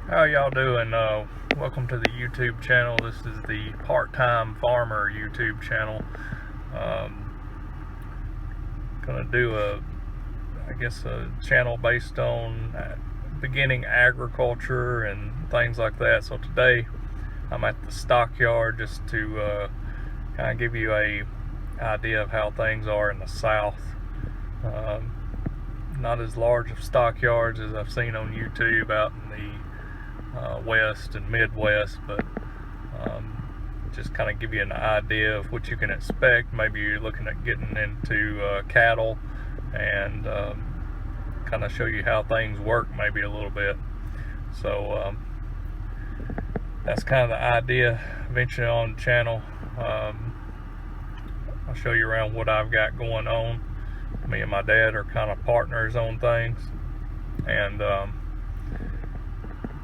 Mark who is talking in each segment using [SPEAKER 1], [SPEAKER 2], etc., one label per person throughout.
[SPEAKER 1] How y'all doing? Welcome to the YouTube channel. This is the Part-Time Farmer YouTube channel. Gonna do a channel based on beginning agriculture and things like that. So today I'm at the Stockyard just to kind of give you a idea of how things are in the South. Not as large of stockyards as I've seen on YouTube out in the West and Midwest, but just kind of give you an idea of what you can expect. Maybe you're looking at getting into cattle, and kind of show you how things work maybe a little bit. So that's kind of the idea eventually on the channel. I'll show you around what I've got going on. Me and my dad are kind of partners on things, and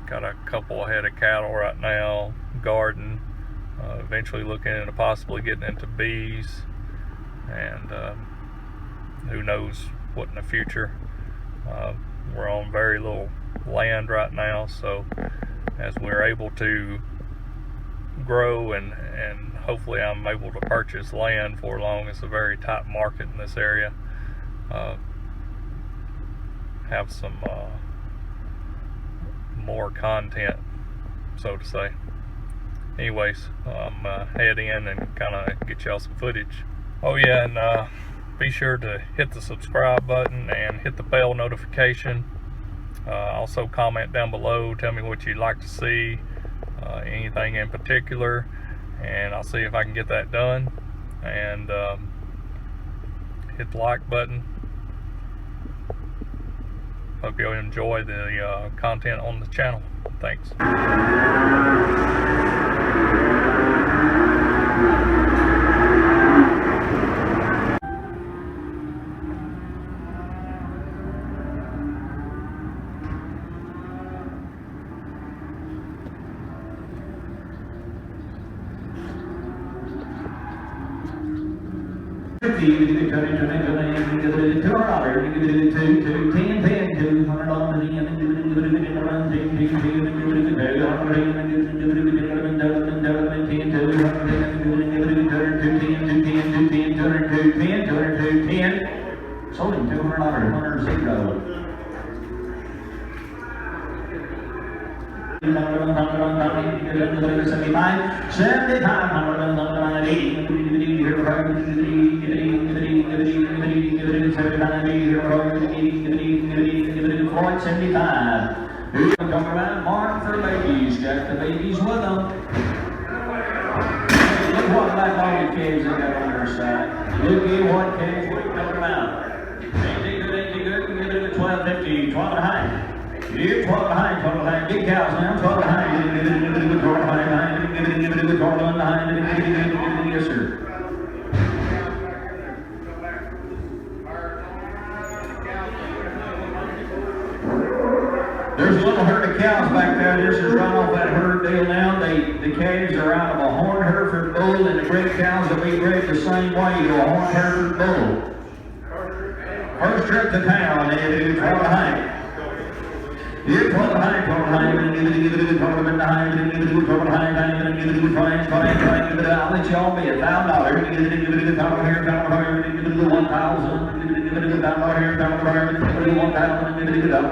[SPEAKER 1] got a couple head of cattle right now, garden, eventually looking into possibly getting into bees, and who knows what in the future. We're on very little land right now, so as we're able to grow and hopefully I'm able to purchase land for long. It's a very tight market in this area. Have some more content, so to say. Anyways, head in and kind of get y'all some footage. Oh yeah, and be sure to hit the subscribe button and hit the bell notification. Also comment down below, tell me what you'd like to see, anything in particular, and I'll see if I can get that done. And hit the like button. Hope you'll enjoy the content on the channel. Thanks.
[SPEAKER 2] Sold him $200, 100. Floyd 75. Who's talking about? Mark for babies. Got the babies with them. Look what black dog kids they got on their side. Look at what kids we're talking about. Ain't they good? Ain't they good? We can get it at 12.50, 12 and a half. Here, 12 behind, 12 behind. Big cows now, 12 behind. 12 behind. Yes, sir. There's a little herd of cows back there. This is right off that herd deal now. The calves are out of a horn Hereford bull, and the great cows will be bred the same way. You a horn Hereford bull. First trip to town, and they do 12 behind. Here, 12 behind, 12 behind, 12 behind, 12 behind, I'll let y'all be $1,000. Here, $1,000. $1,000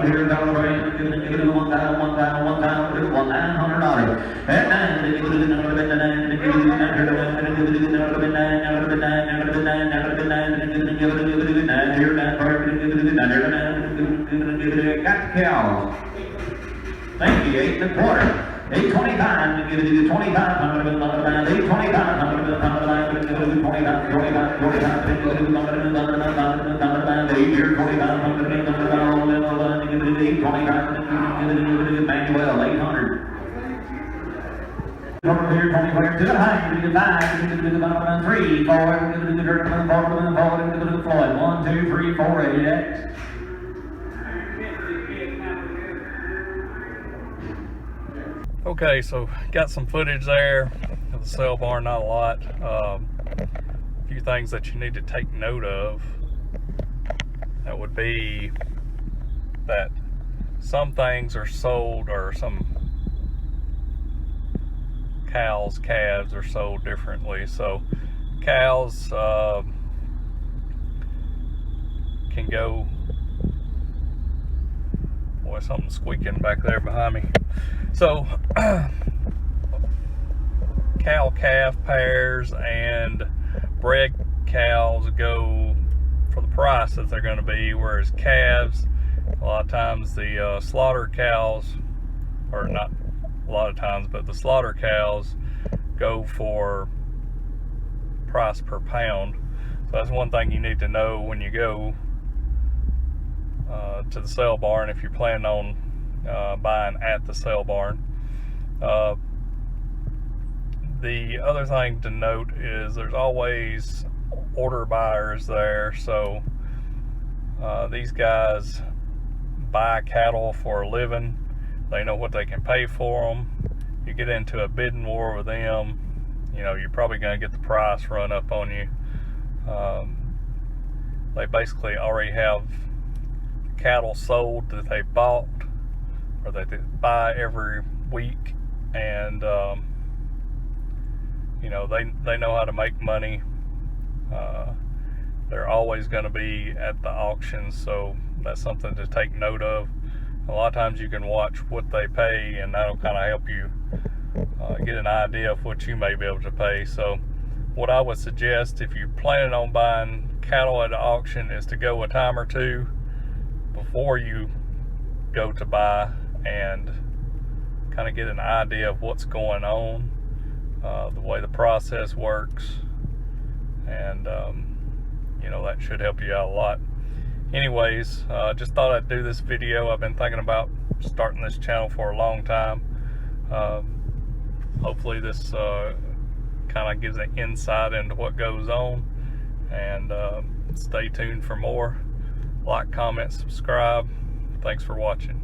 [SPEAKER 2] here, $1,000 got the cows. Thank you, 8 1/4. 825, give it to 25,
[SPEAKER 1] Okay, so got some footage there of the sale barn, not a lot. A few things that you need to take note of. That would be that some things are sold, or some cows, calves are sold differently. So cows can go, boy, something's squeaking back there behind me. So cow-calf pairs and bred cows go for the price that they're going to be, whereas calves, a lot of times the slaughter cows, or not a lot of times, but the slaughter cows go for price per pound. So that's one thing you need to know when you go to the sale barn, if you're planning on buying at the sale barn. The other thing to note is there's always order buyers there. So these guys buy cattle for a living. They know what they can pay for them. You get into a bidding war with them, you know, you're probably going to get the price run up on you. They basically already have cattle sold that they bought or that they buy every week, and you know, they know how to make money. They're always going to be at the auctions, so that's something to take note of. A lot of times you can watch what they pay, and that'll kind of help you get an idea of what you may be able to pay. So what I would suggest, if you're planning on buying cattle at an auction, is to go a time or two before you go to buy and kind of get an idea of what's going on, the way the process works, and you know, that should help you out a lot. Anyways, just thought I'd do this video. I've been thinking about starting this channel for a long time. Hopefully this kind of gives an insight into what goes on, and stay tuned for more. Like, comment, subscribe. Thanks for watching.